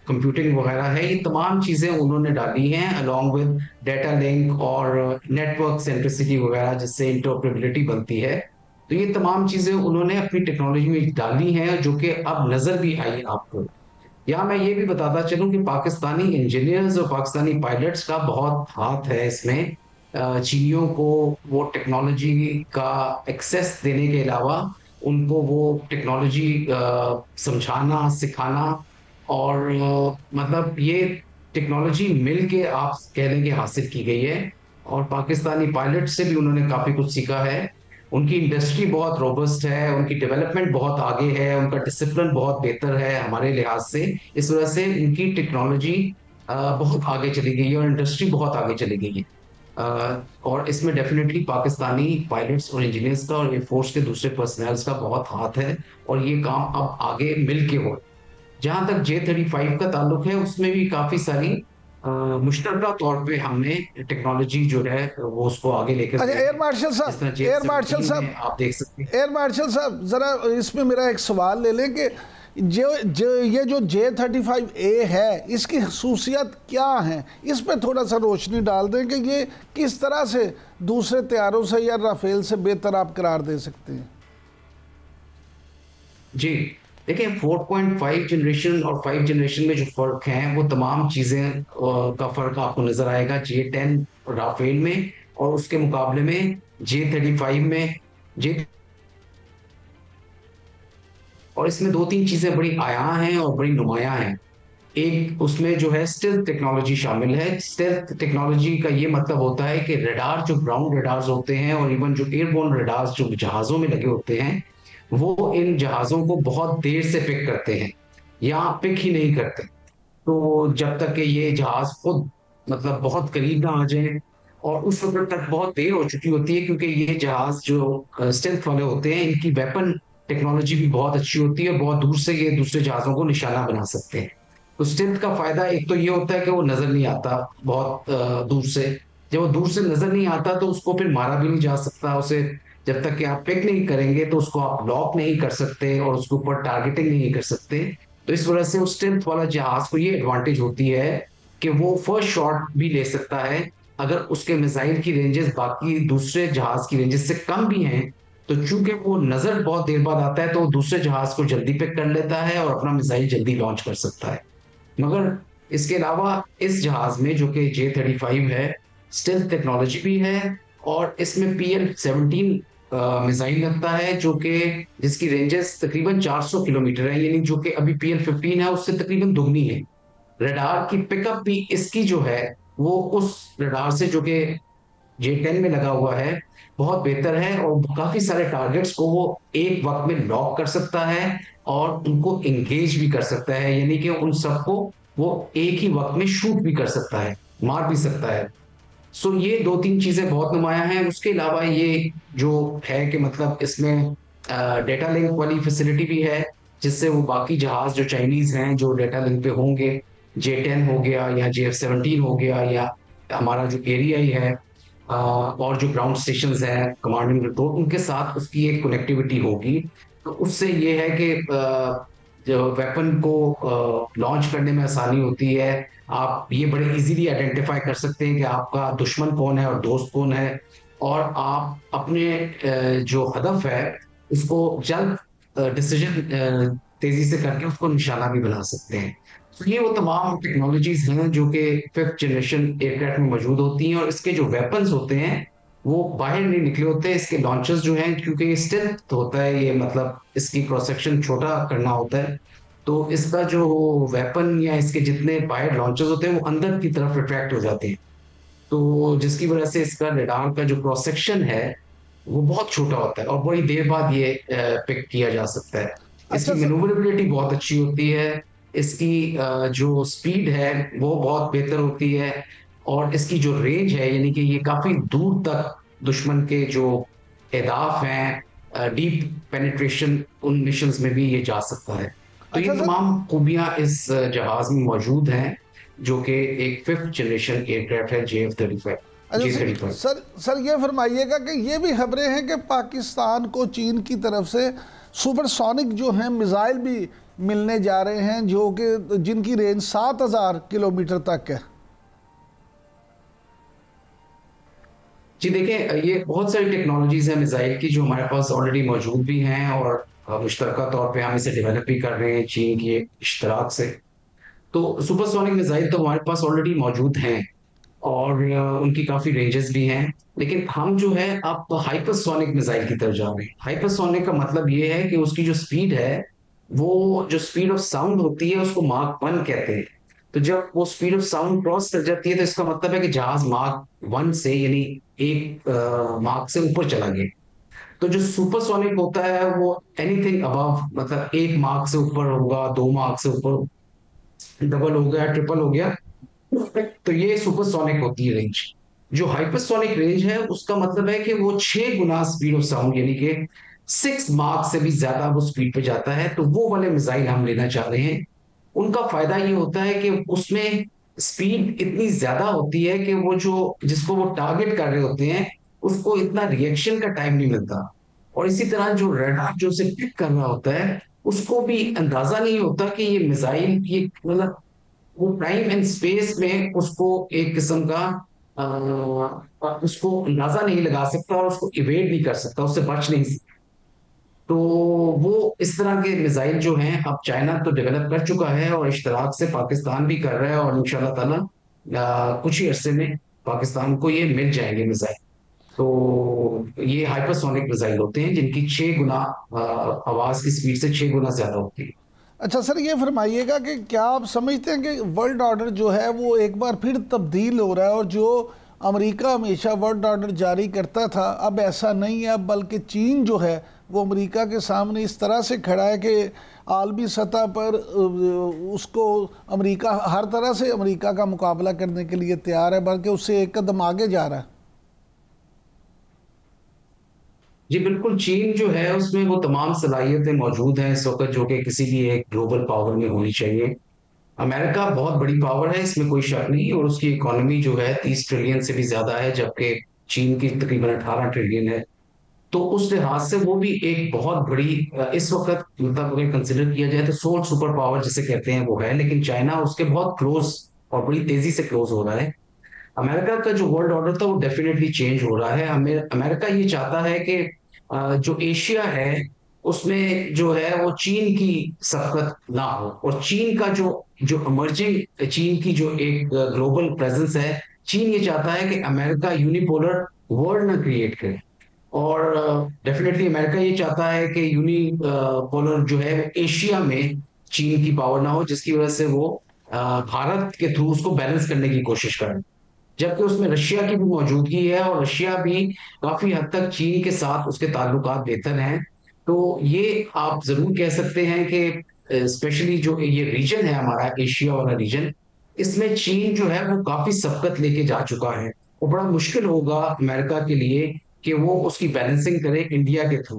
कंप्यूटिंग वगैरह है। ये तमाम चीजें उन्होंने डाली हैं अलॉन्ग विद डेटा लिंक और नेटवर्क सेंट्रिसिटी वगैरह, जिससे इंटरऑपरेबिलिटी बनती है। तो ये तमाम चीजें उन्होंने अपनी टेक्नोलॉजी में डाली हैं जो कि अब नजर भी आई आपको। या मैं ये भी बताता चलूं कि पाकिस्तानी इंजीनियर्स और पाकिस्तानी पायलट्स का बहुत हाथ है इसमें। चीनियों को वो टेक्नोलॉजी का एक्सेस देने के अलावा उनको वो टेक्नोलॉजी समझाना, सिखाना और मतलब ये टेक्नोलॉजी मिल के आप कह लें कि हासिल की गई है। और पाकिस्तानी पायलट से भी उन्होंने काफ़ी कुछ सीखा है। उनकी इंडस्ट्री बहुत रोबस्ट है, उनकी डेवलपमेंट बहुत आगे है, उनका डिसिप्लिन बहुत बेहतर है हमारे लिहाज से। इस वजह से उनकी टेक्नोलॉजी बहुत आगे चली गई है और इंडस्ट्री बहुत आगे चली गई है। और इसमें डेफिनेटली पाकिस्तानी पायलट्स और इंजीनियर्स का और एयरफोर्स के दूसरे पर्सनल्स का बहुत हाथ है और ये काम अब आगे मिल के हो। जहां तक J-35 का ताल्लुक है, उसमें भी काफी सारी मुश्तरका तौर पे हमने टेक्नोलॉजी जो है वो उसको आगे लेकर। अच्छा एयर मार्शल साहब, आप देख सकते हैं। एयर मार्शल साहब जरा इसमें मेरा एक सवाल ले लें कि ये जो J-35A है, इसकी खसूसियात क्या हैं? इस पर थोड़ा सा रोशनी डाल दें कि ये किस तरह से दूसरे तैयारों से या राफेल से बेहतर आप करार दे सकते हैं। जी देखिए, 4.5 जनरेशन और 5 जनरेशन में जो फर्क है वो तमाम चीजें का फर्क आपको नजर आएगा J-10 राफेल में और उसके मुकाबले में J-35 में। और इसमें 2-3 चीजें बड़ी आया हैं और बड़ी नुमाया हैं। एक उसमें जो है स्टेल्थ टेक्नोलॉजी शामिल है। स्टेल्थ टेक्नोलॉजी का ये मतलब होता है कि रडार, जो ग्राउंड रडार्स होते हैं और इवन जो एयरबोर्न रडार्स जो जहाजों में लगे होते हैं, वो इन जहाजों को बहुत देर से पिक करते हैं या पिक ही नहीं करते। तो जब तक कि ये जहाज खुद मतलब बहुत करीब ना आ जाए, और उस वक्त तक बहुत देर हो चुकी होती है, क्योंकि ये जहाज जो स्टेल्थ वाले होते हैं इनकी वेपन टेक्नोलॉजी भी बहुत अच्छी होती है, बहुत दूर से ये दूसरे जहाजों को निशाना बना सकते हैं। तो स्टेल्थ का फायदा एक तो ये होता है कि वो नजर नहीं आता बहुत दूर से। जब वो दूर से नजर नहीं आता तो उसको फिर मारा भी नहीं जा सकता, उसे जब तक कि आप पिक नहीं करेंगे तो उसको आप लॉक नहीं कर सकते और उसके ऊपर टारगेटिंग नहीं कर सकते। तो इस वजह से उस स्टेल्थ वाला जहाज को ये एडवांटेज होती है कि वो फर्स्ट शॉट भी ले सकता है। अगर उसके मिसाइल की रेंजेस बाकी दूसरे जहाज की रेंजेस से कम भी हैं, तो चूंकि वो नजर बहुत देर बाद आता है तो वो दूसरे जहाज को जल्दी पिक कर लेता है और अपना मिसाइल जल्दी लॉन्च कर सकता है। मगर इसके अलावा इस जहाज में जो कि J-35 है, स्टेल्थ टेक्नोलॉजी भी है, और इसमें PL-17 मिसाइल लगता है जो कि जिसकी रेंजेस तकरीबन 400 किलोमीटर है, यानी जो कि अभी PL-15 है उससे तकरीबन दुगनी है। रडार की पिकअप भी इसकी जो है वो उस रडार से जो कि J-10 में लगा हुआ है बहुत बेहतर है, और काफी सारे टारगेट्स को वो एक वक्त में लॉक कर सकता है और उनको एंगेज भी कर सकता है, यानी कि उन सबको वो एक ही वक्त में शूट भी कर सकता है, मार भी सकता है। सो ये दो तीन चीजें बहुत नुमाया हैं। उसके अलावा ये जो है कि मतलब इसमें डेटा लिंक वाली फैसिलिटी भी है, जिससे वो बाकी जहाज जो चाइनीज हैं जो डेटा लिंक पे होंगे, J-10 हो गया या JF-17 हो गया या हमारा जो एरिया ही है, और जो ग्राउंड स्टेशन हैं कमांडिंग कंट्रोल, उनके साथ उसकी एक कनेक्टिविटी होगी। तो उससे ये है कि जो वेपन को लॉन्च करने में आसानी होती है। आप ये बड़े इजीली आइडेंटिफाई कर सकते हैं कि आपका दुश्मन कौन है और दोस्त कौन है, और आप अपने जो हदफ है उसको जल्द डिसीजन तेजी से करके उसको निशाना भी बना सकते हैं। तो ये वो तमाम टेक्नोलॉजीज हैं जो कि 5th जनरेशन एयरक्राफ्ट में मौजूद होती हैं, और इसके जो वेपन्स होते हैं वो बाहर नहीं निकले होते। इसके लॉन्चर्स जो हैं, क्योंकि ये स्टेल्थ होता है, ये मतलब इसकी क्रॉस सेक्शन छोटा करना होता है, तो इसका जो वेपन या इसके जितने बाहर लॉन्चर्स होते हैं वो अंदर की तरफ रिट्रैक्ट हो जाते हैं, तो जिसकी वजह से इसका रडार का जो क्रॉस सेक्शन है वो बहुत छोटा होता है और बड़ी देर बाद ये पिक किया जा सकता है। इसकी मैन्यूवरेबिलिटी बहुत अच्छी होती है, इसकी जो स्पीड है वो बहुत बेहतर होती है, और इसकी जो रेंज है यानी कि ये काफी दूर तक दुश्मन के जो अहदाफ हैं, डीप पेनिट्रेशन उन मिशंस में भी ये जा सकता है। तो ये तमाम खूबियां इस जहाज में मौजूद हैं जो कि एक 5th जनरेशन एयरक्राफ्ट है J-35। सर ये फरमाइएगा कि ये भी खबरें हैं कि पाकिस्तान को चीन की तरफ से सुपरसोनिक जो हैं मिसाइल भी मिलने जा रहे हैं, जो कि जिनकी रेंज 7000 किलोमीटर तक है। जी देखिए, ये बहुत सारी टेक्नोलॉजीज हैं मिसाइल की जो हमारे पास ऑलरेडी मौजूद भी हैं, और मुश्तरका तौर पे हम इसे डेवलप भी कर रहे हैं चीन के इश्तराक से। तो सुपरसोनिक मिसाइल तो हमारे पास ऑलरेडी मौजूद हैं और उनकी काफी रेंजेस भी हैं, लेकिन हम जो है अब हाइपरसोनिक मिसाइल की तरफ जा रहे हैं। हाइपरसोनिक का मतलब ये है कि उसकी जो स्पीड है वो जो स्पीड ऑफ साउंड होती है उसको माक 1 कहते हैं। तो जब वो स्पीड ऑफ साउंड क्रॉस कर जाती है तो इसका मतलब है कि जहाज माक 1 से यानी एक मार्क से ऊपर चला गया। तो जो सुपरसोनिक होता है वो एनीथिंग अबव, मतलब 1 मार्क से ऊपर होगा, 2 मार्क से ऊपर, डबल हो गया, ट्रिपल हो गया, तो ये सुपरसोनिक होती है रेंज। जो हाइपरसोनिक रेंज है उसका मतलब है कि वो 6 गुना स्पीड ऑफ साउंड यानी कि 6 मार्क से भी ज्यादा वो स्पीड पे जाता है। तो वो वाले मिसाइल हम लेना चाह रहे हैं। उनका फायदा ये होता है कि उसमें स्पीड इतनी ज्यादा होती है कि वो जो जिसको वो टारगेट कर रहे होते हैं उसको इतना रिएक्शन का टाइम नहीं मिलता, और इसी तरह जो रडार जो उसे पिक कर रहा होता है उसको भी अंदाजा नहीं होता कि ये मिसाइल, ये मतलब वो टाइम एंड स्पेस में उसको एक किस्म का उसको अंदाजा नहीं लगा सकता और उसको इवेड नहीं कर सकता, उससे बच नहीं सकता। तो वो इस तरह के मिसाइल जो हैं अब चाइना तो डेवलप कर चुका है और इश्तराक से पाकिस्तान भी कर रहा है, और इंशाल्लाह ताला कुछ ही अरसे में पाकिस्तान को ये मिल जाएंगे मिसाइल। तो ये हाइपरसोनिक मिसाइल होते हैं जिनकी 6 गुना आवाज की स्पीड से 6 गुना ज्यादा होती है। अच्छा सर, ये फरमाइएगा कि क्या आप समझते हैं कि वर्ल्ड ऑर्डर जो है वो एक बार फिर तब्दील हो रहा है, और जो अमेरिका हमेशा वर्ल्ड ऑर्डर जारी करता था अब ऐसा नहीं है, बल्कि चीन जो है वो अमेरिका के सामने इस तरह से खड़ा है कि आलमी सतह पर उसको अमेरिका हर तरह से अमेरिका का मुकाबला करने के लिए तैयार है, बल्कि उससे एक कदम आगे जा रहा है। जी बिल्कुल, चीन जो है उसमें वो तमाम सलाहियतें मौजूद हैं इस वक्त जो कि किसी भी एक ग्लोबल पावर में होनी चाहिए। अमेरिका बहुत बड़ी पावर है, इसमें कोई शक नहीं, और उसकी इकोनॉमी जो है 30 ट्रिलियन से भी ज्यादा है, जबकि चीन की तकरीबन 18 ट्रिलियन है। तो उस लिहाज से वो भी एक बहुत बड़ी इस वक्त मतलब अगर कंसिडर किया जाए तो सोल सुपर पावर जिसे कहते हैं वो है, लेकिन चाइना उसके बहुत क्लोज और बड़ी तेजी से क्लोज हो रहा है। अमेरिका का जो वर्ल्ड ऑर्डर था वो डेफिनेटली चेंज हो रहा है। हमें अमेरिका ये चाहता है कि जो एशिया है उसमें जो है वो चीन की सबकत ना हो, और चीन का जो जो इमर्जिंग चीन की जो एक ग्लोबल प्रेजेंस है, चीन ये चाहता है कि अमेरिका यूनिपोलर वर्ल्ड ना क्रिएट करे। और डेफिनेटली अमेरिका ये चाहता है कि यूनिपोलर जो है एशिया में चीन की पावर ना हो, जिसकी वजह से वो भारत के थ्रू उसको बैलेंस करने की कोशिश करे। जबकि उसमें रशिया की भी मौजूदगी है, और रशिया भी काफी हद तक चीन के साथ उसके ताल्लुकात बेहतर हैं। तो ये आप जरूर कह सकते हैं कि स्पेशली जो ये रीजन है हमारा एशिया वाला रीजन, इसमें चीन जो है वो काफी सबकत लेके जा चुका है, और बड़ा मुश्किल होगा अमेरिका के लिए कि वो उसकी बैलेंसिंग करे इंडिया के थ्रू।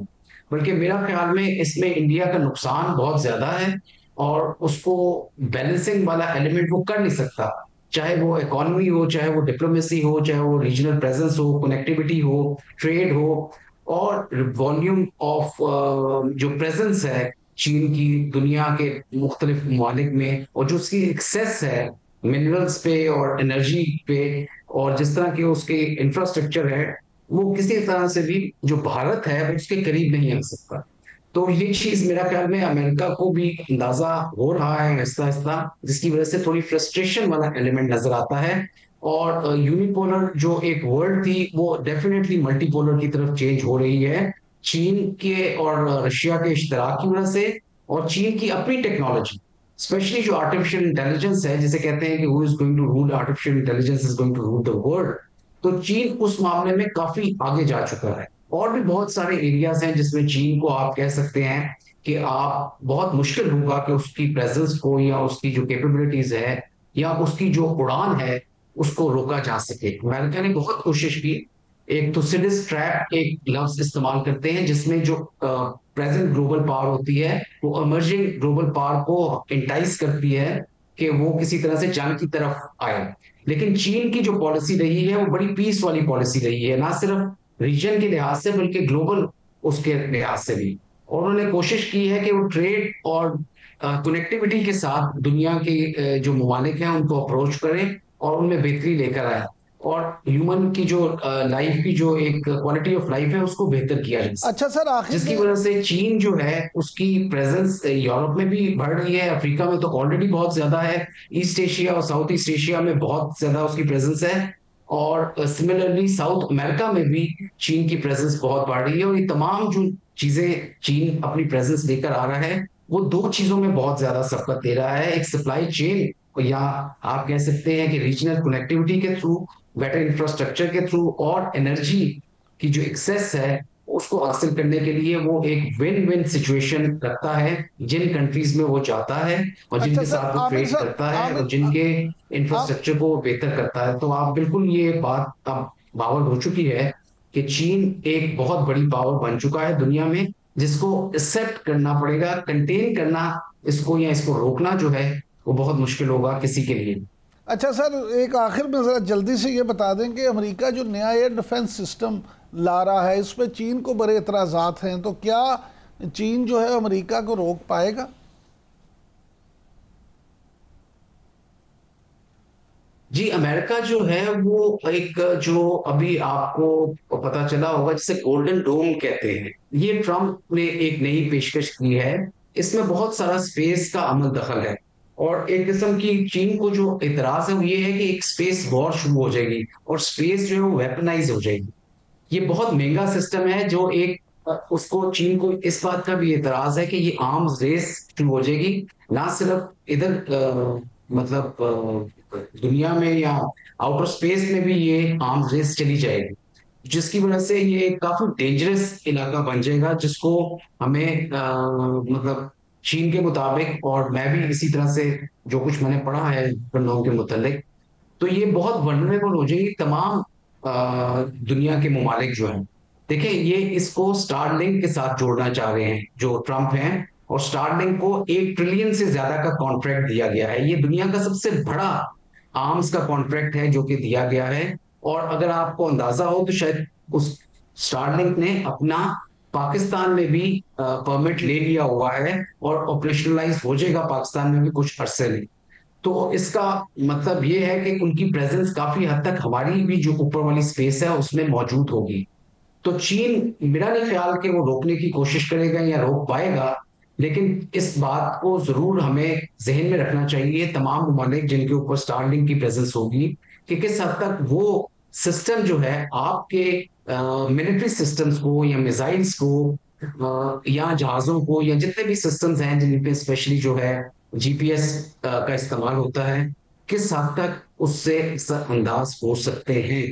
बल्कि मेरा ख्याल में इसमें इंडिया का नुकसान बहुत ज्यादा है, और उसको बैलेंसिंग वाला एलिमेंट वो कर नहीं सकता, चाहे वो इकोनॉमी हो, चाहे वो डिप्लोमेसी हो, चाहे वो रीजनल प्रेजेंस हो, कनेक्टिविटी हो, ट्रेड हो, और वॉल्यूम ऑफ जो प्रेजेंस है चीन की दुनिया के मुख्तलिफ ममालिक में, और जो उसकी एक्सेस है मिनरल्स पे और एनर्जी पे, और जिस तरह के उसके इंफ्रास्ट्रक्चर है, वो किसी तरह से भी जो भारत है उसके करीब नहीं आ सकता। तो ये चीज मेरा ख्याल में अमेरिका को भी अंदाजा हो रहा है आहिस्ता आहिस्ता, जिसकी वजह से थोड़ी फ्रस्ट्रेशन वाला एलिमेंट नजर आता है। और यूनिपोलर जो एक वर्ल्ड थी वो डेफिनेटली मल्टीपोलर की तरफ चेंज हो रही है, चीन के और रशिया के इश्तराक की वजह से, और चीन की अपनी टेक्नोलॉजी, स्पेशली जो आर्टिफिशियल इंटेलिजेंस है, जिसे कहते हैं कि who is going to rule artificial intelligence is going to rule the world. तो चीन उस मामले में काफी आगे जा चुका है। और भी बहुत सारे एरियाज हैं जिसमें चीन को आप कह सकते हैं कि आप बहुत मुश्किल होगा कि उसकी प्रेजेंस को या उसकी जो कैपेबिलिटीज है या उसकी जो उड़ान है उसको रोका जा सके। अमेरिका ने बहुत कोशिश की। एक तो सिडिस ट्रैप एक लफ्ज इस्तेमाल करते हैं, जिसमें जो प्रेजेंट ग्लोबल पावर होती है वो इमर्जिंग ग्लोबल पावर को इंटाइस करती है कि वो किसी तरह से जंग की तरफ आए। लेकिन चीन की जो पॉलिसी रही है वो बड़ी पीस वाली पॉलिसी रही है, ना सिर्फ रीजन के लिहाज से बल्कि ग्लोबल उसके लिहाज से भी। और उन्होंने कोशिश की है कि वो ट्रेड और कनेक्टिविटी के साथ दुनिया के जो ममालिक हैं उनको अप्रोच करें और उनमें बेहतरी लेकर आए, और ह्यूमन की जो लाइफ की जो एक क्वालिटी ऑफ लाइफ है उसको बेहतर किया जाए। अच्छा सर, आखिर जिसकी वजह से चीन जो है उसकी प्रेजेंस यूरोप में भी बढ़ रही है, अफ्रीका में तो ऑलरेडी बहुत ज्यादा है, ईस्ट एशिया और साउथ ईस्ट एशिया में बहुत ज्यादा उसकी प्रेजेंस है, और सिमिलरली साउथ अमेरिका में भी चीन की प्रेजेंस बहुत बढ़ रही है। और ये तमाम जो चीजें चीन अपनी प्रेजेंस लेकर आ रहा है वो दो चीजों में बहुत ज्यादा सबकत दे रहा है, एक सप्लाई चेन, या आप कह सकते हैं कि रीजनल कनेक्टिविटी के थ्रू, बेटर इंफ्रास्ट्रक्चर के थ्रू, और एनर्जी की जो एक्सेस है उसको हासिल करने के लिए वो एक विन विन सिचुएशन रखता है जिन कंट्रीज में वो जाता है और जिनके साथ वो ट्रेड करता है और जिनके इंफ्रास्ट्रक्चर को बेहतर करता है। तो आप बिल्कुल ये बात अब बावर हो चुकी है कि चीन एक बहुत बड़ी पावर बन चुका है दुनिया में, जिसको एक्सेप्ट करना पड़ेगा, कंटेन करना इसको या इसको रोकना जो है वो बहुत मुश्किल होगा किसी के लिए। अच्छा सर, एक आखिर में ज़रा जल्दी से ये बता दें कि अमेरिका जो नया एयर डिफेंस सिस्टम ला रहा है इस पर चीन को बड़े एतराज़ात हैं, तो क्या चीन जो है अमेरिका को रोक पाएगा? जी, अमेरिका जो है वो एक जो अभी आपको पता चला होगा जिसे गोल्डन डोम कहते हैं, ये ट्रम्प ने एक नई पेशकश की है। इसमें बहुत सारा स्पेस का अमल दखल है, और एक किस्म की चीन को जो इतराज है वो ये है कि एक स्पेस वॉर शुरू हो जाएगी और स्पेस जो है वो वेपनाइज हो जाएगी। ये बहुत महंगा सिस्टम है जो एक उसको चीन को इस बात का भी एतराज है कि ये आर्म्स रेस शुरू हो जाएगी, ना सिर्फ इधर दुनिया में या आउटर स्पेस में भी ये आर्म्स रेस चली जाएगी, जिसकी वजह से ये काफी डेंजरस इलाका बन जाएगा, जिसको हमें मतलब चीन के मुताबिक, और मैं भी इसी तरह से जो कुछ मैंने पढ़ा है प्रणव के मुतालिक, तो ये बहुत वल्नरेबल हो जाएगी तमाम दुनिया के ममालिक जो हैं। देखिए, ये इसको स्टारलिंक के साथ जोड़ना चाह रहे हैं जो ट्रम्प हैं, और स्टारलिंक को 1 ट्रिलियन से ज्यादा का कॉन्ट्रैक्ट दिया गया है। ये दुनिया का सबसे बड़ा आर्म्स का कॉन्ट्रैक्ट है जो कि दिया गया है। और अगर आपको अंदाजा हो तो शायद उस स्टारलिंक ने अपना पाकिस्तान में भी परमिट ले लिया हुआ है और ऑपरेशनलाइज हो जाएगा पाकिस्तान में भी कुछ अरसे में। तो इसका मतलब ये है कि उनकी प्रेजेंस काफी हद तक हमारी भी जो ऊपर वाली स्पेस है उसमें मौजूद होगी। तो चीन, मेरा नहीं ख्याल कि वो रोकने की कोशिश करेगा या रोक पाएगा, लेकिन इस बात को जरूर हमें जहन में रखना चाहिए तमाम ममालिक जिनके ऊपर स्टारलिंक की प्रेजेंस होगी, कि किस हद तक वो सिस्टम जो है आपके मिलिट्री सिस्टम्स को या मिसाइल्स को या जहाजों को या जितने भी सिस्टम्स हैं जिन पे स्पेशली जो है जीपीएस का इस्तेमाल होता है, किस हद तक उससे अंदाज हो सकते हैं।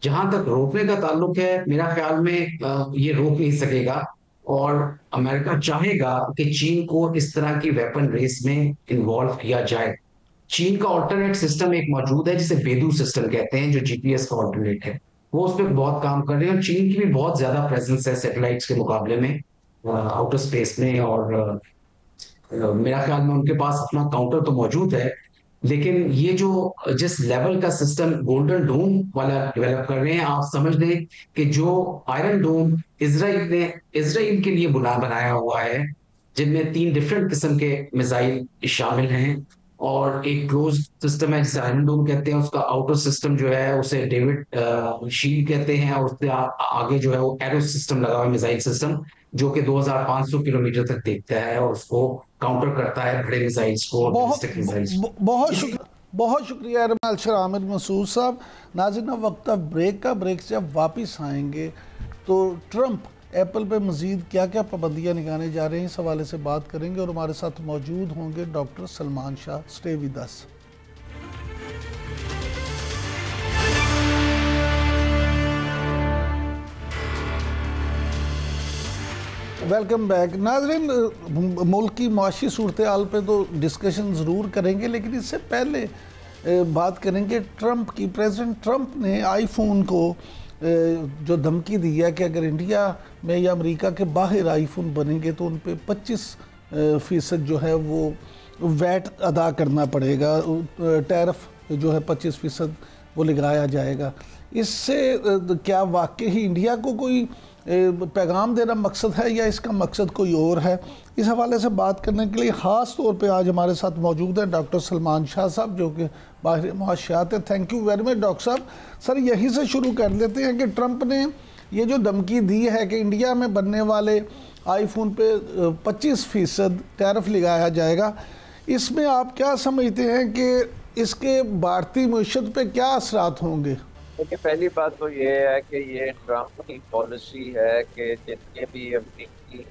जहां तक रोकने का ताल्लुक है, मेरा ख्याल में ये रोक नहीं सकेगा, और अमेरिका चाहेगा कि चीन को इस तरह की वेपन रेस में इन्वॉल्व किया जाए। चीन का ऑल्टरनेट सिस्टम एक मौजूद है जिसे बेदू सिस्टम कहते हैं, जो जीपीएस का ऑल्टरनेट है। वो उस पर बहुत काम कर रहे हैं, और चीन की भी बहुत ज्यादा प्रेजेंस है सैटेलाइट्स के मुकाबले में आउटर स्पेस में। और मेरा ख्याल में उनके पास अपना काउंटर तो मौजूद है, लेकिन ये जो जिस लेवल का सिस्टम गोल्डन डोम वाला डेवलप कर रहे हैं, आप समझ लें कि जो आयरन डोम इसराइल के लिए बनाया हुआ है, जिनमें 3 डिफरेंट किस्म के मिसाइल शामिल हैं, और एक क्लोज सिस्टम है जिसे आयरन डोम कहते हैं, उसका आउटर सिस्टम जो है उसे डेविड शील्ड कहते हैं, और उससे आगे जो है वो एरो सिस्टम लगा हुआ है, मिसाइल सिस्टम, जो कि 2500 किलोमीटर तक देखता है और उसको काउंटर करता है बड़े मिसाइल्स को और बैलिस्टिक मिसाइल्स को। बहुत शुक्रिया एडमिरल शेर आमिर मसूद साहब। नाज़रीन, अब वक्त ब्रेक का। ब्रेक से अब वापस आएंगे तो ट्रंप एप्पल पे मज़ीद क्या क्या पाबंदियाँ निकालने जा रहे हैं, इस हवाले से बात करेंगे, और हमारे साथ मौजूद होंगे doctor Salman Shah. Stay with us. Welcome back. नाज़रीन, मुल्क की माशी सूरत हाल पे तो डिस्कशन ज़रूर करेंगे, लेकिन इससे पहले बात करेंगे ट्रंप की। प्रेसिडेंट ट्रंप ने आईफोन को जो धमकी दी है कि अगर इंडिया में या अमेरिका के बाहर आईफोन बनेंगे तो उन पे 25% जो है वो वैट अदा करना पड़ेगा, टैरिफ जो है 25% वो लगाया जाएगा। इससे क्या वाकई ही इंडिया को कोई पैगाम देना मकसद है या इसका मकसद कोई और है? इस हवाले से बात करने के लिए ख़ास तौर पे आज हमारे साथ मौजूद हैं डॉक्टर सलमान शाह साहब, जो कि बाहर मुआशियात है। Thank you very much doctor साहब। सर, यहीं से शुरू कर लेते हैं कि ट्रंप ने ये जो धमकी दी है कि इंडिया में बनने वाले आईफोन पे 25% टैरिफ लगाया जाएगा, इसमें आप क्या समझते हैं कि इसके भारतीय मईशत पे क्या असरात होंगे? देखिए, पहली बात तो ये है कि ये ट्रंप की पॉलिसी है कि जितने भी अमेरिकी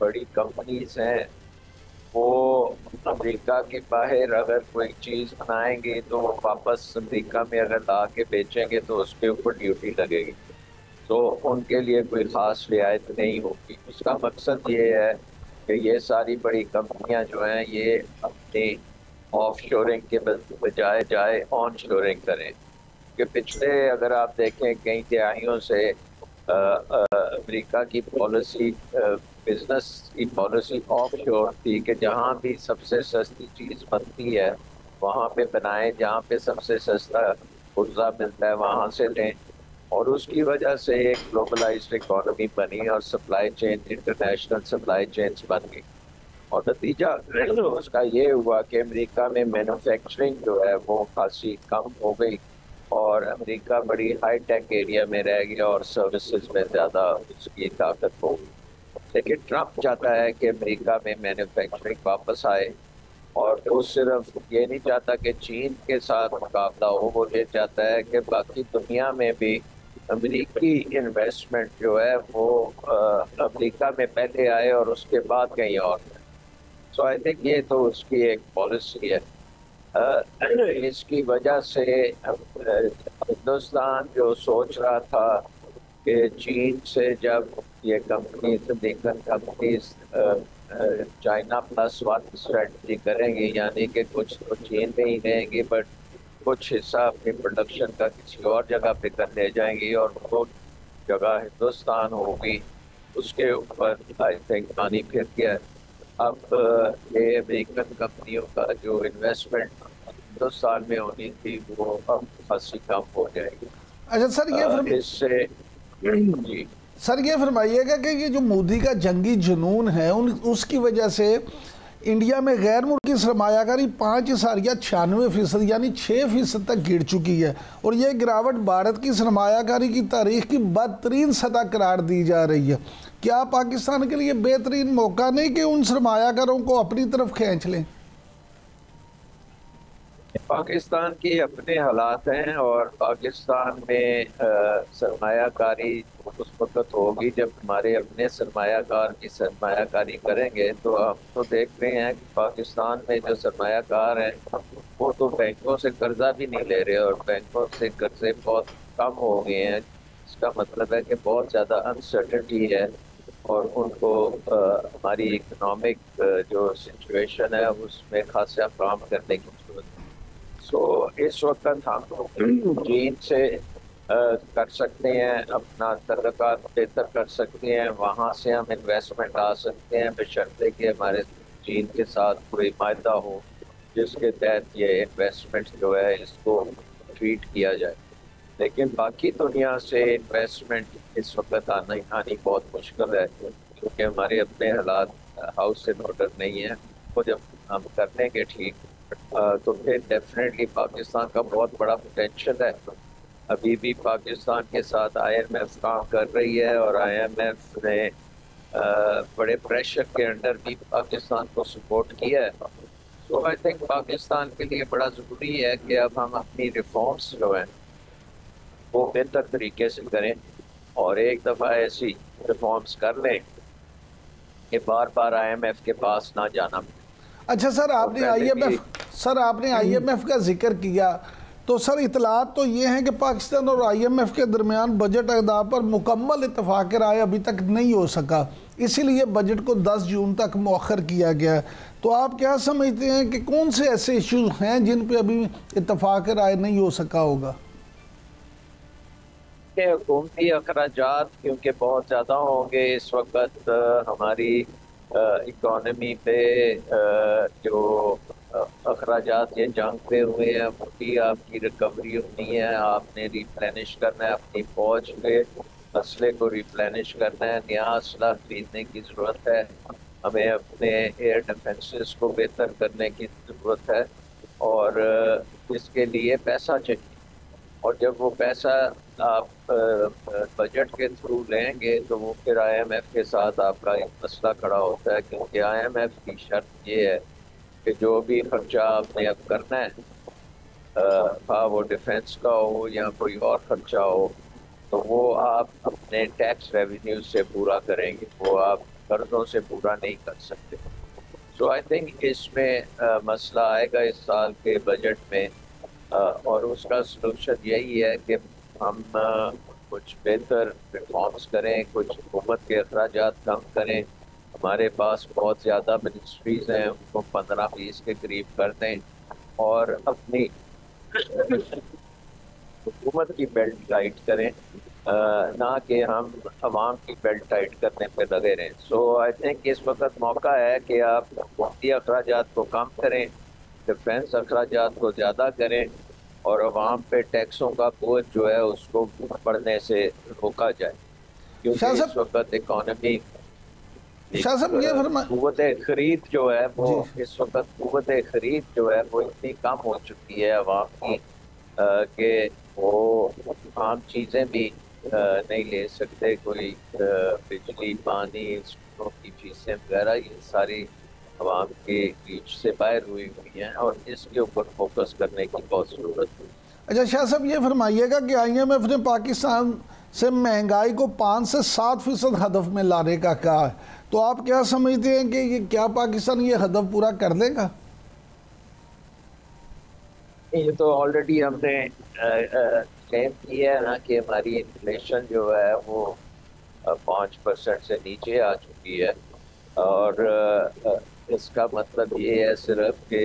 बड़ी कंपनीज हैं वो अमेरिका के बाहर अगर कोई चीज़ बनाएंगे तो वापस अमेरिका में अगर ला के बेचेंगे तो उसके ऊपर ड्यूटी लगेगी, तो उनके लिए कोई ख़ास रियायत नहीं होगी। उसका मकसद ये है कि ये सारी बड़ी कंपनियां जो हैं ये अपनी ऑफ शोरिंग के बजाय जाए ऑन शोरिंग करें। कि पिछले अगर आप देखें कई तिहाइयों से अमेरिका की पॉलिसी, बिजनेस की पॉलिसी ऑफ शोर थी कि जहाँ भी सबसे सस्ती चीज़ बनती है वहाँ पे बनाएं, जहाँ पे सबसे सस्ता पुर्जा मिलता है वहाँ से लें, और उसकी वजह से एक ग्लोबलाइज्ड इकॉनमी बनी और supply chain, international supply chains बन गई। और नतीजा उसका ये हुआ कि अमेरिका में मैन्युफैक्चरिंग जो है वो खासी कम हो गई और अमेरिका बड़ी हाई टेक एरिया में रह गया और सर्विसेज में ज़्यादा उसकी ताकत हो गई। लेकिन ट्रंप चाहता है कि अमेरिका में मैन्युफैक्चरिंग वापस आए, और वो सिर्फ ये नहीं चाहता कि चीन के साथ मुकाबला हो, वो ये चाहता है कि बाकी दुनिया में भी अमेरिकी इन्वेस्टमेंट जो है वो अमेरिका में पहले आए और उसके बाद कहीं और। सो आई थिंक ये तो उसकी एक पॉलिसी है। इसकी वजह से हिंदुस्तान जो सोच रहा था कि चीन से जब ये companies, American companies China plus one strategy करेंगे, यानी कि कुछ तो चीन में ही रहेंगे बट कुछ हिस्सा अपनी प्रोडक्शन का किसी और जगह पे कर ले जाएंगे और वो जगह हिंदुस्तान होगी, उसके ऊपर आई थिंक पानी फिर गया। अब ये अमेरिकन कंपनियों का जो इन्वेस्टमेंट हिंदुस्तान में होनी थी वो अब खासी कम हो जाएगी। अच्छा सर, ये इससे जी सर ये फरमाइएगा कि ये जो मोदी का जंगी जुनून है उसकी वजह से इंडिया में गैर मुल्की सरमायाकारी 5.96% यानी 6% तक गिर चुकी है, और ये गिरावट भारत की सरमायाकारी की तारीख की बदतरीन सतह करार दी जा रही है। क्या पाकिस्तान के लिए बेहतरीन मौका नहीं कि उन सरमायाकारों को अपनी तरफ खींच लें? पाकिस्तान की अपने हालात हैं और पाकिस्तान में सरमायाकारी उस वक्त होगी जब हमारे अपने सरमायाकार की सरमायाकारी करेंगे। तो हम तो देख रहे हैं कि पाकिस्तान में जो सरमायाकार हैं वो तो बैंकों से कर्जा भी नहीं ले रहे और बैंकों से कर्जे बहुत कम हो गए हैं। इसका मतलब है कि बहुत ज़्यादा अनसर्टेनिटी है और उनको हमारी इकोनॉमिक जो सिचुएशन है उसमें खासा काम करने की जरूरत है। सो इस वक्त हम चीन से कर सकते हैं, अपना तल्लुकात बेहतर कर सकते हैं, वहाँ से हम इन्वेस्टमेंट ला सकते हैं बशर्ते कि हमारे चीन के साथ कोई मायदा हो जिसके तहत ये इन्वेस्टमेंट जो है इसको ट्रीट किया जाए। लेकिन बाकी दुनिया से इन्वेस्टमेंट इस वक्त आनी बहुत मुश्किल है क्योंकि हमारे अपने हालात हाउस इन ऑर्डर नहीं है। वो जब हम कर लेंगे ठीक तो फिर डेफिनेटली पाकिस्तान का बहुत बड़ा पोटेंशियल है। अभी भी पाकिस्तान के साथ IMF काम कर रही है और IMF ने बड़े प्रेशर के अंडर भी पाकिस्तान को सपोर्ट किया है। तो आई थिंक पाकिस्तान के लिए बड़ा ज़रूरी है कि अब हम अपनी रिफॉर्म्स जो हैं वो बेहतर तरीके से करें और एक दफ़ा ऐसी रिफॉर्म्स कर लें कि बार बार IMF के पास ना जाना। अच्छा सर, आपने IMF का जिक्र किया, तो सर इतलात तो ये हैं कि पाकिस्तान और IMF के दरमियान बजट अहदाफ पर मुकम्मल इत्तफाक राय अभी तक नहीं हो सका, इसीलिए बजट को 10 जून तक मौखर किया गया। तो आप क्या समझते हैं कि कौन से ऐसे इश्यूज हैं जिन पे अभी इत्तफाक राय नहीं हो सका होगा? हुकूमती अखराजात क्योंकि बहुत ज़्यादा होंगे इस वक्त हमारी इकोनॉमी पे जो अखराजात ये जंग पे हुए हैं उनकी आपकी रिकवरी होनी है। आपने रिप्लेनिश करना है अपनी फौज पे, असले को रिप्लेनिश करना है, नया असला खरीदने की ज़रूरत है, हमें अपने एयर डिफेंसेस को बेहतर करने की ज़रूरत है और इसके लिए पैसा चाहिए। और जब वो पैसा आप बजट के थ्रू लेंगे तो वो फिर IMF के साथ आपका एक मसला खड़ा होता है क्योंकि IMF की शर्त ये है कि जो भी खर्चा आपने अब करना है हाँ वो डिफेंस का हो या कोई और खर्चा हो तो वो आप अपने टैक्स रेवेन्यू से पूरा करेंगे, वो आप कर्जों से पूरा नहीं कर सकते। सो आई थिंक इसमें मसला आएगा इस साल के बजट में और उसका सलूशन यही है कि हम कुछ बेहतर रिफॉर्म्स करें, कुछ हुकूमत के अखराजात कम करें। हमारे पास बहुत ज़्यादा मिनिस्ट्रीज़ हैं उनको 15-20 के करीब कर दें और अपनी हुकूमत की बेल्ट टाइट करें, ना कि हम आवाम की बेल्ट टाइट करने पर लगे रहें। सो आई थिंक इस वक्त मौका है कि आप हुकूमती अखराजात को कम करें, डिफेंस अखराजात को ज़्यादा करें और अवाम पे टैक्सों का बोझ जो है उसको बढ़ने से रोका जाए क्योंकि इस वक्त इकोनॉमी कुव्वत खरीद जो है वो इस वक्त कुव्वत खरीद जो है वो इतनी कम हो चुकी है अवाम की कि वो आम चीज़ें भी नहीं ले सकते। कोई बिजली, पानी, स्कूलों की फीसें वगैरह ये सारी अवाम के बीच से बाहर हुई हैं और इसके ऊपर फोकस करने की बहुत ज़रूरत है। अच्छा शाह साहब, ये फरमाइएगा कि IMF ने पाकिस्तान से महंगाई को 5 से 7% हदफ में लाने का कहा है, तो आप क्या समझते हैं कि ये क्या पाकिस्तान ये हदफ पूरा कर देगा? ये तो ऑलरेडी हमने क्लेम किया है ना कि हमारी इन्फ्लेशन जो है वो 5% से नीचे आ चुकी है और इसका मतलब ये है सिर्फ कि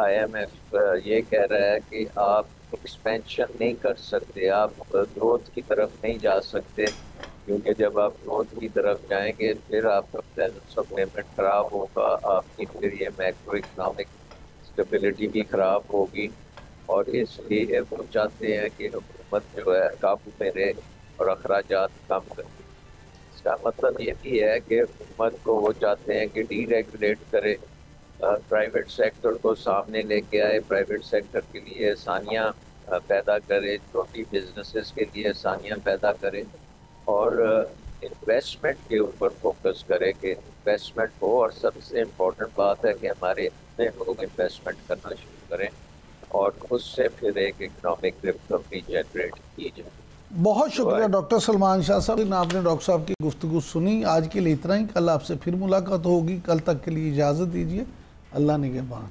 IMF ये कह रहा है कि आप एक्सपेंशन नहीं कर सकते, आप ग्रोथ की तरफ नहीं जा सकते, क्योंकि जब आप ग्रोथ की तरफ जाएंगे फिर आपका बैलेंस ऑफ पेमेंट खराब होगा, आपकी फिर ये मैक्रो इकोनॉमिक स्टेबिलिटी भी खराब होगी। और इसलिए वो चाहते हैं कि हुकूमत जो है काबू में रहे और अखराजात कम करे। इसका मतलब ये भी है कि हुकूमत को वो चाहते हैं कि डीरेगुलेट करे, प्राइवेट सेक्टर को सामने लेके आए, प्राइवेट सेक्टर के लिए आसानियाँ पैदा करे, छोटी बिजनेसेस के लिए आसानियाँ पैदा करे और इन्वेस्टमेंट के ऊपर फोकस करे कि इन्वेस्टमेंट हो। और सबसे इम्पोर्टेंट बात है कि हमारे इतने लोग इन्वेस्टमेंट करना शुरू करें और उससे फिर एक इकोनॉमिक रिकवरी जनरेट की जाए। बहुत शुक्रिया डॉक्टर सलमान शाह साहब, आपने डॉक्टर साहब की गुफ्तगू सुनी। आज के लिए इतना ही, कल आपसे फिर मुलाकात होगी। कल तक के लिए इजाज़त दीजिए। अल्लाह निगहबान।